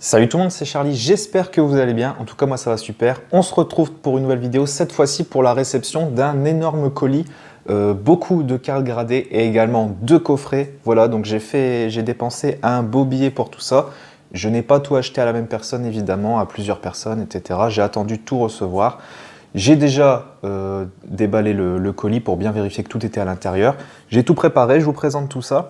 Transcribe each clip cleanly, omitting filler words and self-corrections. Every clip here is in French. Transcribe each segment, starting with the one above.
Salut tout le monde, c'est Charlie, j'espère que vous allez bien, en tout cas moi ça va super. On se retrouve pour une nouvelle vidéo, cette fois-ci pour la réception d'un énorme colis, beaucoup de cartes gradées et également deux coffrets. Voilà, donc j'ai dépensé un beau billet pour tout ça. Je n'ai pas tout acheté à la même personne évidemment, à plusieurs personnes, etc. J'ai attendu tout recevoir. J'ai déjà déballé le colis pour bien vérifier que tout était à l'intérieur. J'ai tout préparé, je vous présente tout ça.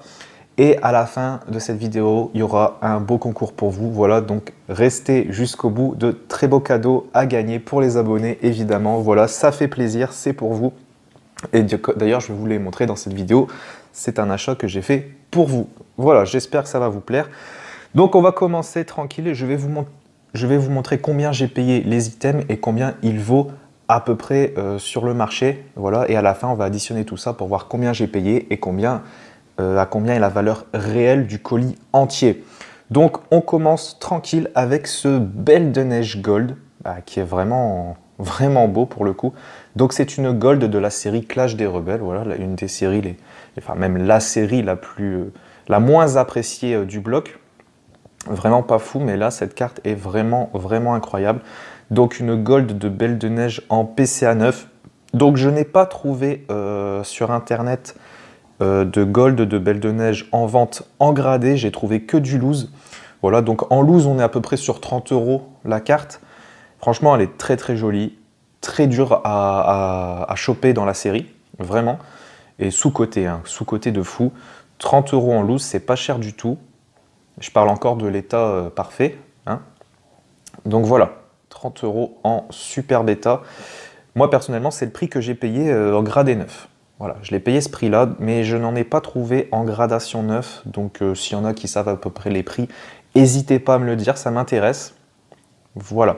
Et à la fin de cette vidéo, il y aura un beau concours pour vous. Voilà, donc restez jusqu'au bout. De très beaux cadeaux à gagner pour les abonnés, évidemment. Voilà, ça fait plaisir, c'est pour vous. Et d'ailleurs, je vais vous les montrer dans cette vidéo. C'est un achat que j'ai fait pour vous. Voilà, j'espère que ça va vous plaire. Donc, on va commencer tranquille. Je vais vous montrer combien j'ai payé les items et combien il vaut à peu près sur le marché. Voilà, et à la fin, on va additionner tout ça pour voir combien j'ai payé et à combien est la valeur réelle du colis entier. Donc on commence tranquille avec ce Belle de Neige Gold, qui est vraiment beau pour le coup. Donc c'est une Gold de la série Clash des Rebelles, voilà, une des séries, enfin même la série la moins appréciée du bloc. Vraiment pas fou, mais là cette carte est vraiment incroyable. Donc une Gold de Belle de Neige en PCA 9. Donc je n'ai pas trouvé sur internet de gold de Belle de Neige en vente en gradé, j'ai trouvé que du loose. Voilà, donc en loose, on est à peu près sur 30 € la carte. Franchement, elle est très jolie, très dure à choper dans la série, vraiment. Et sous-côté, hein, sous-côté de fou. 30 € en loose, c'est pas cher du tout. Je parle encore de l'état parfait. Hein. Donc voilà, 30 € en super bêta. Moi, personnellement, c'est le prix que j'ai payé en gradé 9. Voilà, je l'ai payé ce prix-là, mais je n'en ai pas trouvé en gradation 9. Donc, s'il y en a qui savent à peu près les prix, n'hésitez pas à me le dire, ça m'intéresse. Voilà.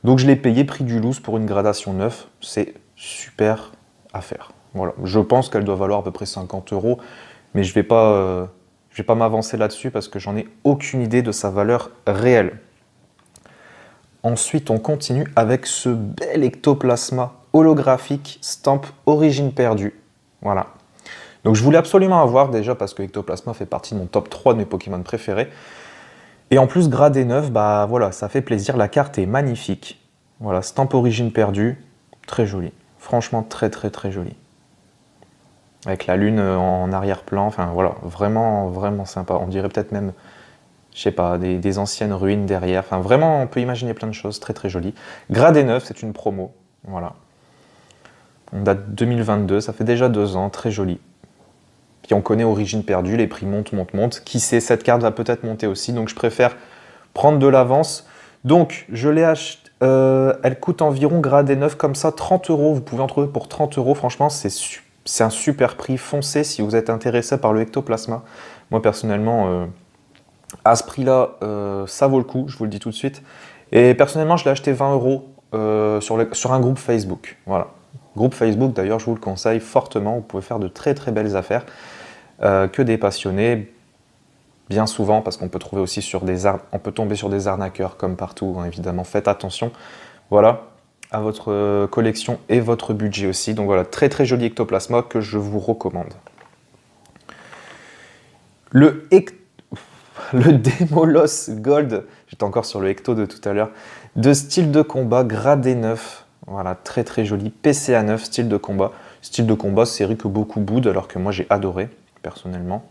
Donc, je l'ai payé prix du loose pour une gradation 9. C'est super à faire. Voilà. Je pense qu'elle doit valoir à peu près 50 €, mais je vais pas m'avancer là-dessus parce que j'en ai aucune idée de sa valeur réelle. Ensuite, on continue avec ce bel ectoplasma holographique stamp origine perdue. Voilà. Donc je voulais absolument avoir déjà parce que Ectoplasma fait partie de mon top 3 de mes Pokémon préférés. Et en plus, gradé 9, bah voilà, ça fait plaisir. La carte est magnifique. Voilà, stamp origine perdue, très jolie. Franchement, très jolie. Avec la lune en arrière-plan, enfin voilà, vraiment sympa. On dirait peut-être même, je sais pas, des anciennes ruines derrière. Enfin vraiment, on peut imaginer plein de choses, très joli. Gradé 9, c'est une promo, voilà. On date 2022, ça fait déjà 2 ans, très joli. Puis on connaît Origine perdue, les prix montent. Qui sait, cette carte va peut-être monter aussi, donc je préfère prendre de l'avance. Donc je l'ai acheté, elle coûte environ gradé 9 comme ça, 30 €. Vous pouvez en trouver pour 30 €. Franchement, c'est un super prix. Foncez si vous êtes intéressé par le ectoplasma. Moi personnellement, à ce prix-là, ça vaut le coup, je vous le dis tout de suite. Et personnellement, je l'ai acheté 20 € sur un groupe Facebook. Voilà. Groupe Facebook, d'ailleurs, je vous le conseille fortement. Vous pouvez faire de très belles affaires. Que des passionnés, bien souvent, parce qu'on peut trouver aussi on peut tomber sur des arnaqueurs comme partout, hein, évidemment. Faites attention, voilà, à votre collection et votre budget aussi. Donc voilà, très joli ectoplasma que je vous recommande. Le Démolos Gold, j'étais encore sur le Ecto de tout à l'heure, de style de combat gradé 9. Voilà, très joli. PCA 9, style de combat. Style de combat, série que beaucoup boudent, alors que moi j'ai adoré, personnellement.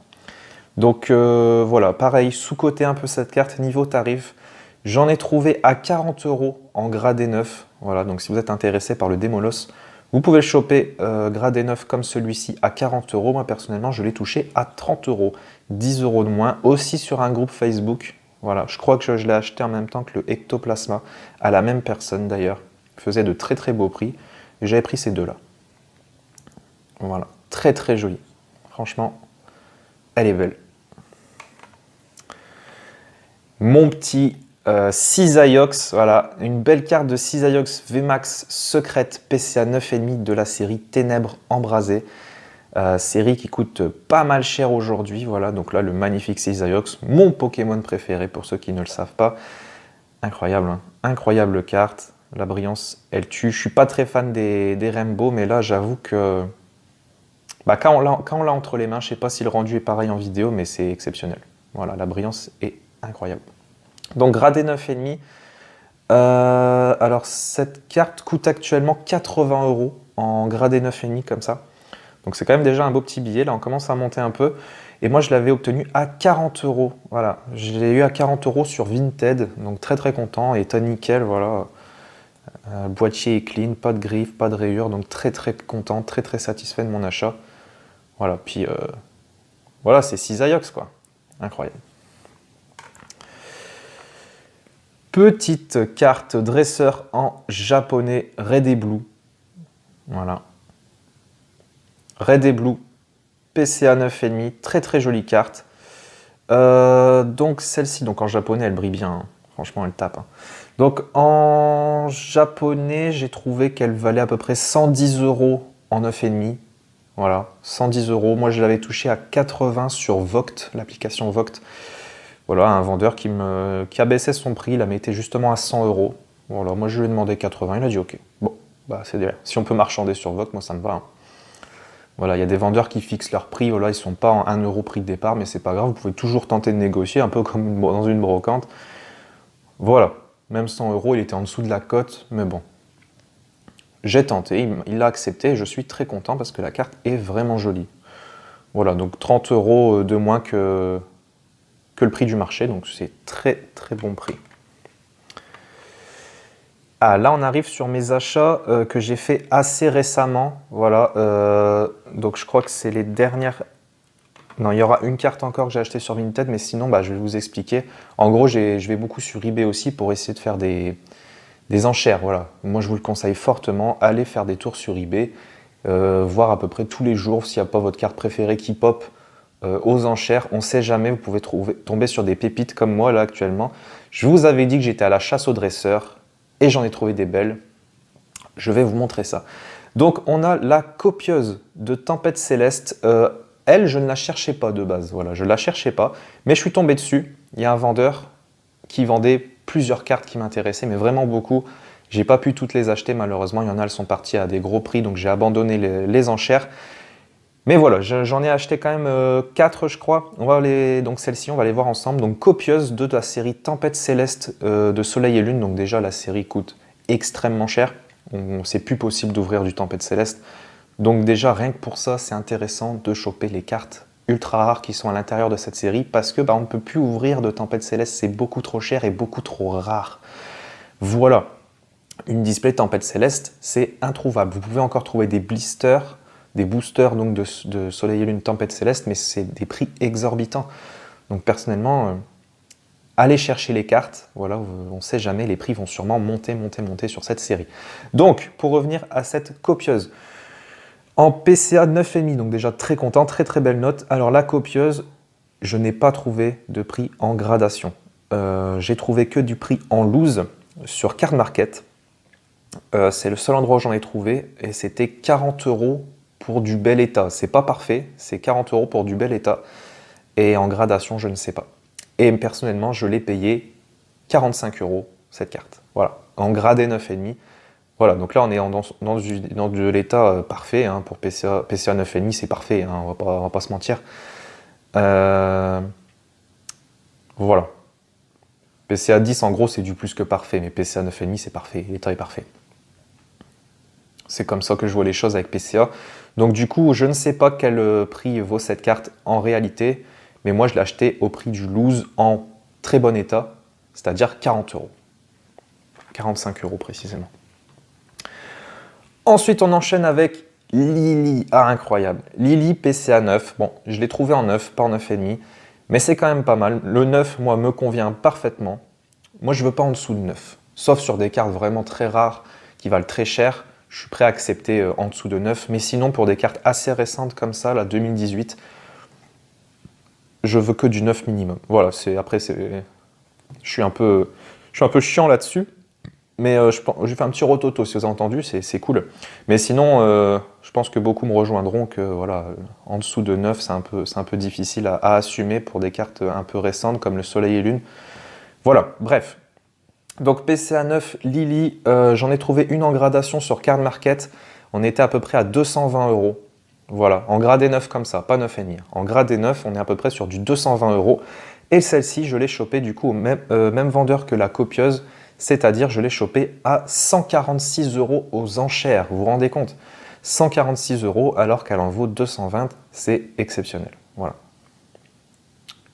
Donc voilà, pareil, sous-côté un peu cette carte, niveau tarif. J'en ai trouvé à 40 € en gradé 9. Voilà, donc si vous êtes intéressé par le Démolos, vous pouvez le choper gradé 9 comme celui-ci à 40 €. Moi personnellement, je l'ai touché à 30 €. 10 € de moins, aussi sur un groupe Facebook. Voilà, je crois que je l'ai acheté en même temps que le Ectoplasma, à la même personne d'ailleurs. Faisait de très beaux prix. Et j'avais pris ces deux-là. Voilà, très jolie. Franchement, elle est belle. Mon petit Cisaiox, voilà, une belle carte de Cisaiox VMAX secrète PCA 9,5 de la série Ténèbres embrasées. Série qui coûte pas mal cher aujourd'hui, voilà, donc là le magnifique Cisaiox, mon Pokémon préféré pour ceux qui ne le savent pas. Incroyable, hein, incroyable carte, la brillance elle tue. Je suis pas très fan des Rainbow, mais là j'avoue que quand on l'a entre les mains, je sais pas si le rendu est pareil en vidéo, mais c'est exceptionnel. Voilà, la brillance est incroyable. Donc gradé 9,5. Alors cette carte coûte actuellement 80 € en gradé 9,5 comme ça. Donc c'est quand même déjà un beau petit billet. Là, on commence à monter un peu. Et moi, je l'avais obtenu à 40 €. Voilà, je l'ai eu à 40 € sur Vinted. Donc très très content. Et état nickel, voilà. Le boîtier est clean, pas de griffes, pas de rayures. Donc très très content, très très satisfait de mon achat. Voilà, puis voilà, c'est 6 Ajax quoi. Incroyable. Petite carte dresseur en japonais Red et Blue. Voilà. Red et Blue, PCA 9,5, très très jolie carte. Donc celle-ci, donc en japonais, elle brille bien. Hein. Franchement, elle tape. Hein. Donc en japonais, j'ai trouvé qu'elle valait à peu près 110 € en 9,5. Voilà, 110 €. Moi, je l'avais touché à 80 sur Voct, l'application Voct. Voilà, un vendeur qui abaissait son prix, il la mettait justement à 100 €. Voilà, moi je lui ai demandé 80, il a dit ok. Bon, bah c'est bien. Si on peut marchander sur Vogue, moi ça me va. Hein. Voilà, il y a des vendeurs qui fixent leur prix, voilà, ils sont pas en 1 € prix de départ, mais c'est pas grave, vous pouvez toujours tenter de négocier, un peu comme dans une brocante. Voilà, même 100 €, il était en dessous de la cote, mais bon. J'ai tenté, il l'a accepté et je suis très content parce que la carte est vraiment jolie. Voilà, donc 30 € de moins que le prix du marché, donc c'est très très bon prix. Ah, là on arrive sur mes achats que j'ai fait assez récemment, voilà, donc je crois que c'est les dernières... Non, il y aura une carte encore que j'ai achetée sur Vinted, mais sinon bah, je vais vous expliquer. En gros, je vais beaucoup sur eBay aussi pour essayer de faire des enchères, voilà. Moi je vous le conseille fortement, allez faire des tours sur eBay, voir à peu près tous les jours s'il n'y a pas votre carte préférée qui pop, aux enchères, on ne sait jamais, vous pouvez tomber sur des pépites comme moi là actuellement. Je vous avais dit que j'étais à la chasse aux dresseurs et j'en ai trouvé des belles. Je vais vous montrer ça. Donc on a la copieuse de Tempête Céleste. Elle, je ne la cherchais pas de base, voilà, je ne la cherchais pas, mais je suis tombé dessus. Il y a un vendeur qui vendait plusieurs cartes qui m'intéressaient, mais vraiment beaucoup. J'ai pas pu toutes les acheter malheureusement, il y en a, elles sont parties à des gros prix, donc j'ai abandonné les enchères. Mais voilà, j'en ai acheté quand même 4 je crois. Donc celle-ci, on va les voir ensemble. Donc copieuse de la série Tempête Céleste de Soleil et Lune. Donc déjà la série coûte extrêmement cher. C'est plus possible d'ouvrir du Tempête Céleste. Donc déjà rien que pour ça, c'est intéressant de choper les cartes ultra rares qui sont à l'intérieur de cette série parce que on ne peut plus ouvrir de Tempête Céleste, c'est beaucoup trop cher et beaucoup trop rare. Voilà, une display Tempête Céleste, c'est introuvable. Vous pouvez encore trouver des blisters, des boosters donc de Soleil et Lune Tempête Céleste, mais c'est des prix exorbitants. Donc personnellement, allez chercher les cartes, voilà, on ne sait jamais, les prix vont sûrement monter sur cette série. Donc, pour revenir à cette copieuse, en PCA 9,5, donc déjà très content, très très belle note. Alors la copieuse, je n'ai pas trouvé de prix en gradation. J'ai trouvé que du prix en loose sur Card Market. C'est le seul endroit où j'en ai trouvé et c'était 40 € pour du bel état. C'est pas parfait, c'est 40 € pour du bel état. Et en gradation, je ne sais pas. Et personnellement, je l'ai payé 45 € cette carte. Voilà, en gradé 9,5. Voilà, donc là on est dans de l'état parfait, hein, pour PCA 9,5 c'est parfait, hein, on va pas se mentir. Voilà. PCA 10 en gros c'est du plus que parfait, mais PCA 9,5 c'est parfait, l'état est parfait. C'est comme ça que je vois les choses avec PCA. Donc du coup, je ne sais pas quel prix vaut cette carte en réalité, mais moi je l'ai acheté au prix du loose en très bon état, c'est-à-dire 40 €. 45 € précisément. Ensuite, on enchaîne avec Lily. Ah, incroyable. Lily PCA 9. Bon, je l'ai trouvé en 9, pas en 9,5. Mais c'est quand même pas mal. Le 9, moi, me convient parfaitement. Moi, je veux pas en dessous de 9. Sauf sur des cartes vraiment très rares qui valent très cher. Je suis prêt à accepter en dessous de 9. Mais sinon, pour des cartes assez récentes comme ça, là, 2018, je veux que du 9 minimum. Voilà, je suis un peu chiant là-dessus. Mais j'ai fait un petit rototo, si vous avez entendu, c'est cool. Mais sinon, je pense que beaucoup me rejoindront que voilà, en dessous de 9, c'est un peu difficile à assumer pour des cartes un peu récentes comme le Soleil et Lune. Voilà, bref. Donc PCA 9, Lily, j'en ai trouvé une en gradation sur Card Market. On était à peu près à 220 €. Voilà, en gradé 9 comme ça, pas 9,5. En gradé 9, on est à peu près sur du 220 €. Et celle-ci, je l'ai chopée du coup au même vendeur que la copieuse, c'est-à-dire je l'ai chopée à 146 € aux enchères. Vous vous rendez compte? 146 € alors qu'elle en vaut 220, c'est exceptionnel. Voilà.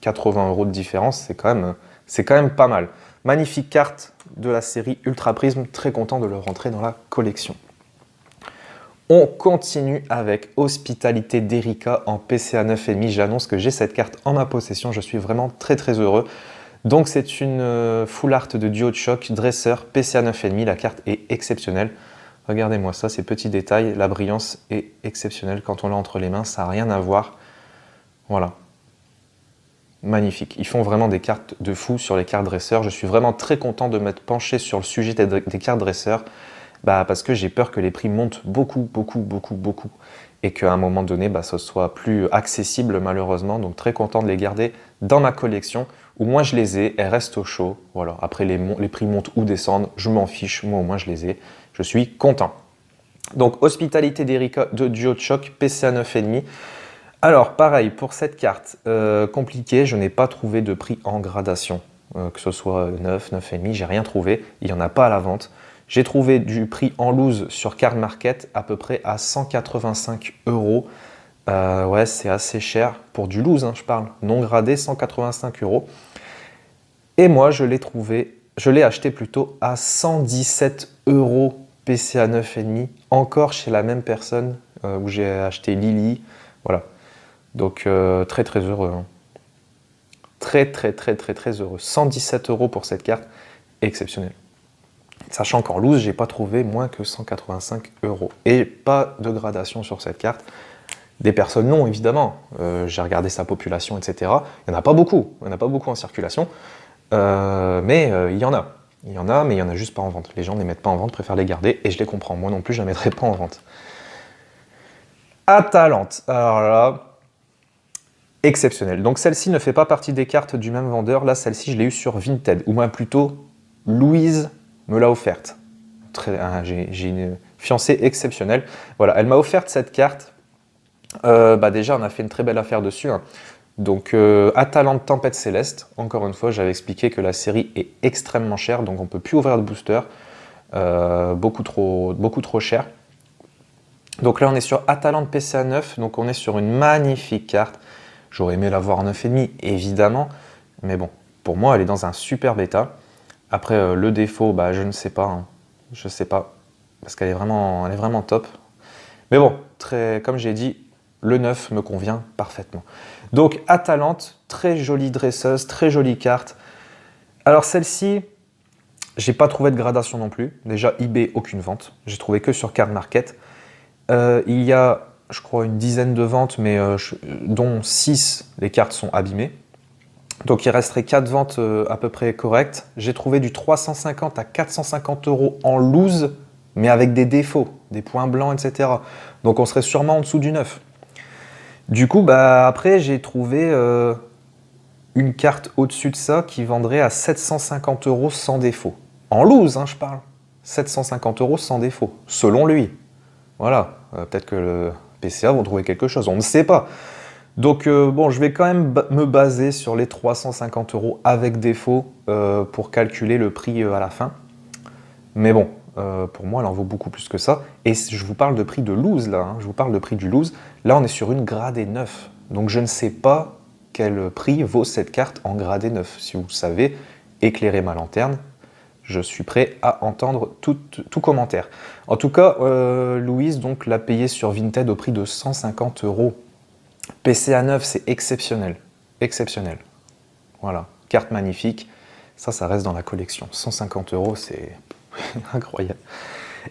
80 € de différence, c'est quand même pas mal. Magnifique carte de la série Ultra Prism, très content de le rentrer dans la collection. On continue avec Hospitalité d'Erika en PCA 9,5. J'annonce que j'ai cette carte en ma possession, je suis vraiment très heureux. Donc c'est une full art de duo de choc, dresseur, PCA 9,5. La carte est exceptionnelle. Regardez-moi ça, ces petits détails, la brillance est exceptionnelle. Quand on l'a entre les mains, ça n'a rien à voir. Voilà. Magnifique. Ils font vraiment des cartes de fou sur les cartes dresseurs. Je suis vraiment très content de m'être penché sur le sujet des cartes dresseurs. Parce que j'ai peur que les prix montent beaucoup. Et qu'à un moment donné, ce soit plus accessible malheureusement. Donc très content de les garder dans ma collection. Où moi je les ai, elles restent au chaud. Voilà. Après les prix montent ou descendent, je m'en fiche. Moi au moins je les ai. Je suis content. Donc Hospitalité d'Erika de duo de choc, PCA 9,5. Alors pareil, pour cette carte, compliquée, je n'ai pas trouvé de prix en gradation. Que ce soit 9, 9,5, j'ai rien trouvé. Il n'y en a pas à la vente. J'ai trouvé du prix en loose sur Card Market à peu près à 185 €. Ouais, c'est assez cher pour du loose, je parle. Non gradé, 185 €. Et moi, je l'ai acheté plutôt à 117 € PCA 9,5, encore chez la même personne où j'ai acheté Lily. Voilà. Donc très heureux. Très heureux. 117 € pour cette carte, exceptionnel. Sachant qu'en loose, j'ai pas trouvé moins que 185 €. Et pas de gradation sur cette carte. Des personnes non, évidemment. J'ai regardé sa population, etc. Il n'y en a pas beaucoup. Il n'y en a pas beaucoup en circulation. Mais il y en a. Il y en a, mais il n'y en a juste pas en vente. Les gens ne les mettent pas en vente, préfèrent les garder. Et je les comprends. Moi non plus, je ne les mettrai pas en vente. Atalante. Alors là, exceptionnel. Donc celle-ci ne fait pas partie des cartes du même vendeur. Là, celle-ci, je l'ai eue sur Vinted. Ou moins plutôt, Louise me l'a offerte. J'ai une fiancée exceptionnelle. Voilà, elle m'a offert cette carte. Déjà, on a fait une très belle affaire dessus. Donc, Atalante Tempête Céleste. Encore une fois, j'avais expliqué que la série est extrêmement chère, donc on ne peut plus ouvrir de booster. Beaucoup trop cher. Donc là, on est sur Atalante PCA 9. Donc, on est sur une magnifique carte. J'aurais aimé l'avoir en 9,5, évidemment. Mais bon, pour moi, elle est dans un super bêta. Après, le défaut, je ne sais pas. Je ne sais pas. Parce qu'elle est vraiment top. Mais bon, comme j'ai dit, le 9 me convient parfaitement. Donc, Atalante, très jolie dresseuse, très jolie carte. Alors, celle-ci, j'ai pas trouvé de gradation non plus. Déjà, eBay, aucune vente. J'ai trouvé que sur Card Market. Il y a, je crois, une dizaine de ventes, mais dont 6, les cartes sont abîmées. Donc il resterait 4 ventes à peu près correctes. J'ai trouvé du 350 à 450 € en loose, mais avec des défauts, des points blancs, etc. Donc on serait sûrement en dessous du 9. Du coup, après, j'ai trouvé une carte au-dessus de ça qui vendrait à 750 € sans défaut. En loose, je parle. 750 € sans défaut, selon lui. Voilà, peut-être que le PCA vont trouver quelque chose, on ne sait pas. Donc je vais quand même me baser sur les 350 € avec défaut pour calculer le prix à la fin. Mais bon, pour moi, elle en vaut beaucoup plus que ça. Et je vous parle de prix de loose, là. Je vous parle de prix du loose. Là, on est sur une gradée 9. Donc, je ne sais pas quel prix vaut cette carte en gradée 9. Si vous savez, éclairez ma lanterne. Je suis prêt à entendre tout commentaire. En tout cas, Louise l'a payé sur Vinted au prix de 150 €. PCA 9, c'est exceptionnel. Exceptionnel. Voilà, carte magnifique. Ça reste dans la collection. 150 €, c'est incroyable.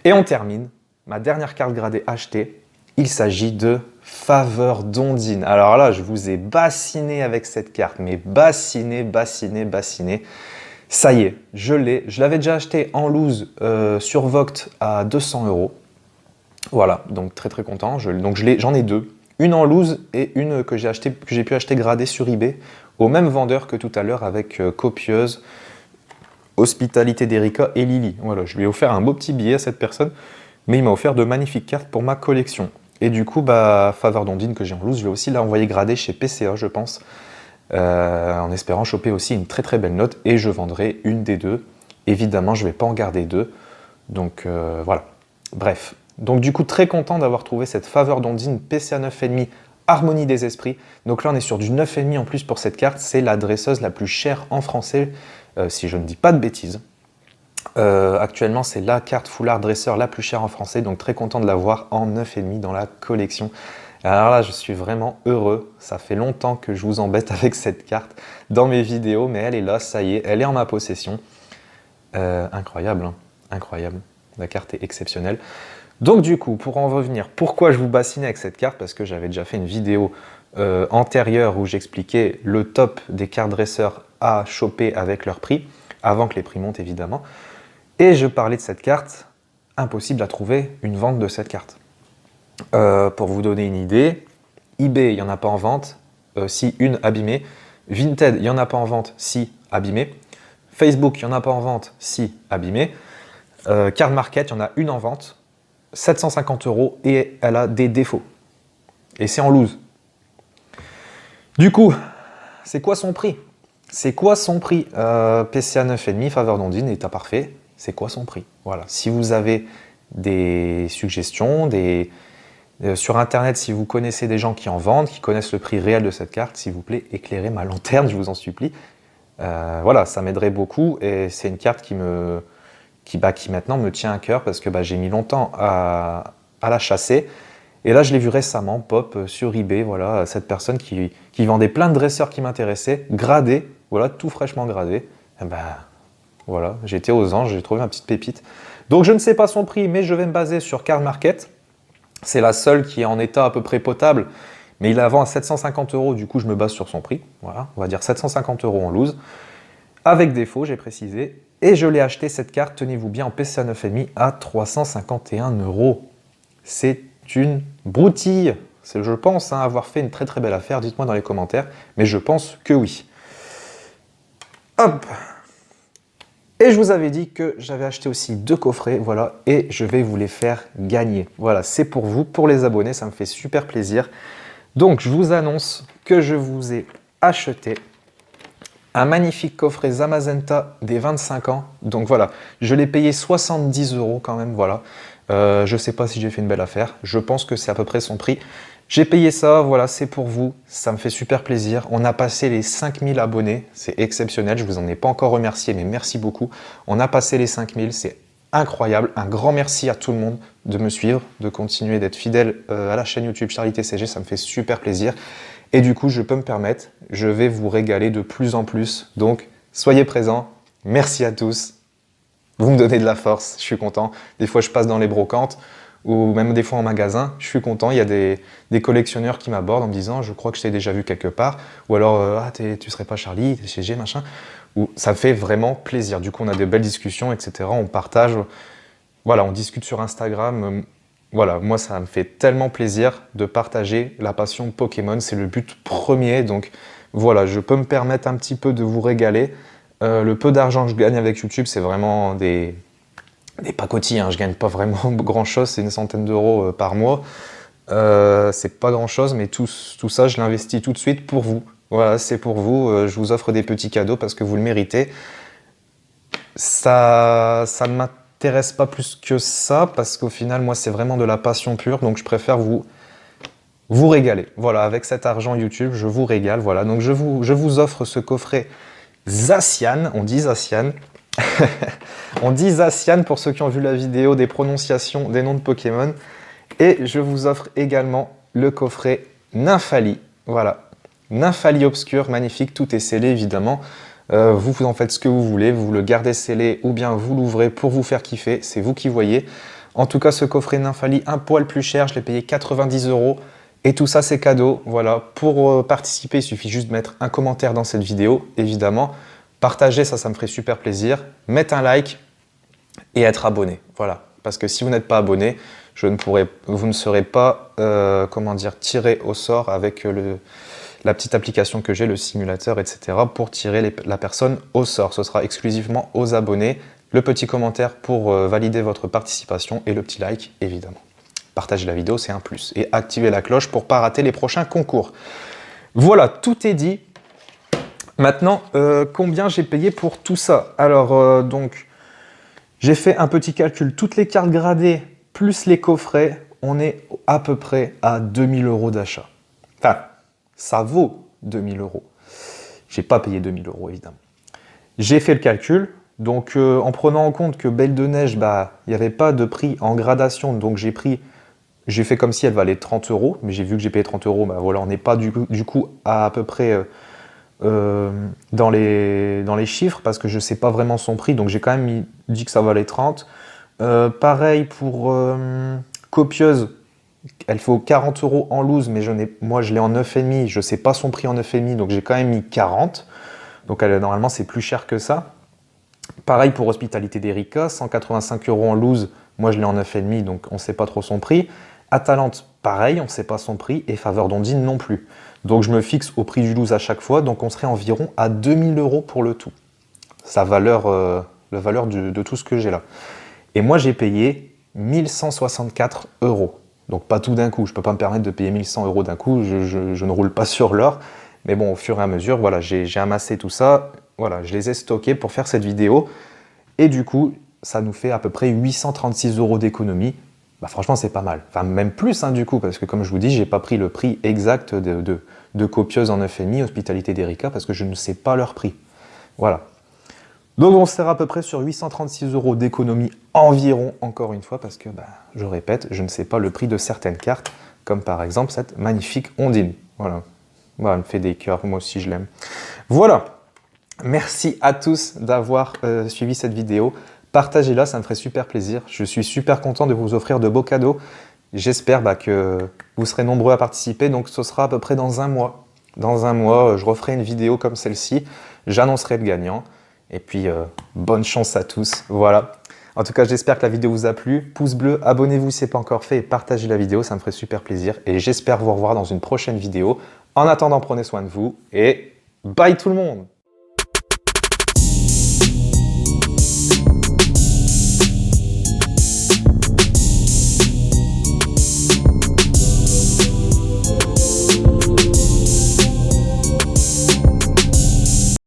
Et on termine. Ma dernière carte gradée achetée. Il s'agit de Faveur d'Ondine. Alors là, je vous ai bassiné avec cette carte, mais bassiné. Ça y est, je l'ai. Je l'avais déjà acheté en loose sur Vogt à 200 €. Voilà, donc très content. J'en ai deux. Une en loose et une que j'ai pu acheter gradée sur eBay au même vendeur que tout à l'heure avec Copieuse, Hospitalité d'Erika et Lily. Voilà, je lui ai offert un beau petit billet à cette personne, mais il m'a offert de magnifiques cartes pour ma collection. Et du coup, Faveur d'Ondine que j'ai en loose, je vais aussi l'envoyer gradée chez PCA, je pense. en espérant choper aussi une très très belle note, et je vendrai une des deux. Évidemment, je ne vais pas en garder deux, donc voilà. Bref, donc du coup, très content d'avoir trouvé cette faveur d'Ondine PCA 9,5 Harmonie des Esprits. Donc là, on est sur du 9,5 en plus pour cette carte. C'est la dresseuse la plus chère en français, si je ne dis pas de bêtises. Actuellement, c'est la carte foulard dresseur la plus chère en français, donc très content de l'avoir en 9,5 dans la collection. Alors là, je suis vraiment heureux. Ça fait longtemps que je vous embête avec cette carte dans mes vidéos, mais elle est là, ça y est, elle est en ma possession. Incroyable, hein, incroyable. La carte est exceptionnelle. Donc du coup, pour en revenir, pourquoi je vous bassinais avec cette carte? Parce que j'avais déjà fait une vidéo antérieure où j'expliquais le top des cartes dresseurs à choper avec leur prix, avant que les prix montent évidemment. Et je parlais de cette carte, impossible à trouver une vente de cette carte. Pour vous donner une idée, eBay, il n'y en a pas en vente, si une abîmée. Vinted, il n'y en a pas en vente, si abîmée. Facebook, il n'y en a pas en vente, si abîmée. Card Market, il y en a une en vente, 750 € et elle a des défauts. Et c'est en loose. Du coup, c'est quoi son prix? C'est quoi son prix? PCA 9,5, faveur d'Ondine, état parfait. C'est quoi son prix? Voilà. Si vous avez des suggestions, sur Internet, si vous connaissez des gens qui en vendent, qui connaissent le prix réel de cette carte, s'il vous plaît, éclairez ma lanterne, je vous en supplie. Voilà, ça m'aiderait beaucoup et c'est une carte qui maintenant me tient à cœur parce que j'ai mis longtemps à la chasser. Et là, je l'ai vu récemment, pop, sur eBay, voilà, cette personne qui vendait plein de dresseurs qui m'intéressaient, gradés, voilà, tout fraîchement gradés. Et voilà, j'ai été aux anges, j'ai trouvé ma petite pépite. Donc je ne sais pas son prix, mais je vais me baser sur Card Market. C'est la seule qui est en état à peu près potable, mais il la vend à 750 €, du coup je me base sur son prix. Voilà, on va dire 750 € en loose. Avec défaut, j'ai précisé. Et je l'ai acheté cette carte, tenez-vous bien, en PCA 9,5 à 351 €. C'est une broutille. Je pense avoir fait une très très belle affaire, dites-moi dans les commentaires, mais je pense que oui. Hop! Et je vous avais dit que j'avais acheté aussi 2 coffrets, voilà, et je vais vous les faire gagner. Voilà, c'est pour vous, pour les abonnés, ça me fait super plaisir. Donc, je vous annonce que je vous ai acheté un magnifique coffret Zamazenta des 25 ans. Donc voilà, je l'ai payé 70 € quand même, voilà. Je ne sais pas si j'ai fait une belle affaire, je pense que c'est à peu près son prix. J'ai payé ça, voilà, c'est pour vous, ça me fait super plaisir. On a passé les 5000 abonnés, c'est exceptionnel, je ne vous en ai pas encore remercié, mais merci beaucoup. On a passé les 5000, c'est incroyable. Un grand merci à tout le monde de me suivre, de continuer d'être fidèle à la chaîne YouTube Charlie TCG, ça me fait super plaisir. Et du coup, je peux me permettre, je vais vous régaler de plus en plus. Donc, soyez présents, merci à tous. Vous me donnez de la force, je suis content. Des fois, je passe dans les brocantes ou même des fois en magasin, je suis content. Il y a des collectionneurs qui m'abordent en me disant « je crois que je t'ai déjà vu quelque part » ou alors « ah, tu serais pas Charlie, t'es chez G, machin ». Ou ça fait vraiment plaisir. Du coup, on a de belles discussions, etc. On partage, voilà, on discute sur Instagram. Voilà, moi, ça me fait tellement plaisir de partager la passion Pokémon. C'est le but premier. Donc voilà, je peux me permettre un petit peu de vous régaler. Le peu d'argent que je gagne avec YouTube, c'est vraiment des pacotilles, hein. Je gagne pas vraiment grand-chose, c'est une centaine d'euros par mois. C'est pas grand-chose, mais tout ça, je l'investis tout de suite pour vous. Voilà, c'est pour vous. Je vous offre des petits cadeaux parce que vous le méritez. Ça ne m'intéresse pas plus que ça parce qu'au final, moi, c'est vraiment de la passion pure. Donc, je préfère vous régaler. Voilà, avec cet argent YouTube, je vous régale. Voilà, donc je vous offre ce coffret Zacian. On dit Zacian. On dit Zacian pour ceux qui ont vu la vidéo des prononciations des noms de Pokémon. Et je vous offre également le coffret Nymphali. Voilà, Nymphali obscur, magnifique, tout est scellé évidemment. Vous en faites ce que vous voulez, vous le gardez scellé ou bien vous l'ouvrez pour vous faire kiffer, c'est vous qui voyez. En tout cas, ce coffret Nymphali, un poil plus cher, je l'ai payé 90 € et tout ça c'est cadeau. Voilà, pour participer, il suffit juste de mettre un commentaire dans cette vidéo, évidemment. Partager, ça me ferait super plaisir. Mettre un like et être abonné. Voilà, parce que si vous n'êtes pas abonné, vous ne serez pas tiré au sort avec la petite application que j'ai, le simulateur, etc. pour tirer la personne au sort. Ce sera exclusivement aux abonnés. Le petit commentaire pour valider votre participation et le petit like, évidemment. Partagez la vidéo, c'est un plus. Et activez la cloche pour ne pas rater les prochains concours. Voilà, tout est dit. Maintenant, combien j'ai payé pour tout ça? Alors, donc, j'ai fait un petit calcul. Toutes les cartes gradées plus les coffrets, on est à peu près à 2000 € d'achat. Enfin, ça vaut 2000 €. J'ai pas payé 2000 € évidemment. J'ai fait le calcul. Donc, en prenant en compte que Belle de Neige, bah, il n'y avait pas de prix en gradation, donc j'ai fait comme si elle valait 30 €, mais j'ai vu que j'ai payé 30 €, bah voilà, on n'est pas du coup à peu près dans les chiffres, parce que je ne sais pas vraiment son prix, donc j'ai quand même dit que ça valait 30. Pareil pour Copieuse, elle faut 40 € en loose, mais moi je l'ai en 9,5, je ne sais pas son prix en 9,5, donc j'ai quand même mis 40. Donc normalement c'est plus cher que ça. Pareil pour Hospitalité d'Erika, 185 € en loose, moi je l'ai en 9,5, donc on ne sait pas trop son prix. Atalante, pareil, on ne sait pas son prix, et Faveur d'Ondine non plus. Donc je me fixe au prix du loose à chaque fois, donc on serait environ à 2000 € pour le tout. La valeur de tout ce que j'ai là. Et moi j'ai payé 1164 €. Donc pas tout d'un coup, je ne peux pas me permettre de payer 1100 € d'un coup, je ne roule pas sur l'or. Mais bon, au fur et à mesure, voilà, j'ai amassé tout ça, voilà, je les ai stockés pour faire cette vidéo. Et du coup, ça nous fait à peu près 836 € d'économie. Bah, franchement, c'est pas mal. Enfin, même plus, hein, du coup, parce que comme je vous dis, j'ai pas pris le prix exact de Copieuse en 9,5, Hospitalité d'Erika, parce que je ne sais pas leur prix. Voilà. Donc on sera à peu près sur 836 € d'économie environ, encore une fois, parce que, bah, je répète, je ne sais pas le prix de certaines cartes, comme par exemple cette magnifique Ondine. Voilà. Voilà, elle me fait des cœurs, moi aussi je l'aime. Voilà. Merci à tous d'avoir suivi cette vidéo. Partagez-la, ça me ferait super plaisir. Je suis super content de vous offrir de beaux cadeaux. J'espère que vous serez nombreux à participer. Donc ce sera à peu près dans un mois. Dans un mois, je referai une vidéo comme celle-ci. J'annoncerai le gagnant. Et puis, bonne chance à tous. Voilà. En tout cas, j'espère que la vidéo vous a plu. Pouce bleu, abonnez-vous si ce n'est pas encore fait et partagez la vidéo, ça me ferait super plaisir. Et j'espère vous revoir dans une prochaine vidéo. En attendant, prenez soin de vous et bye tout le monde!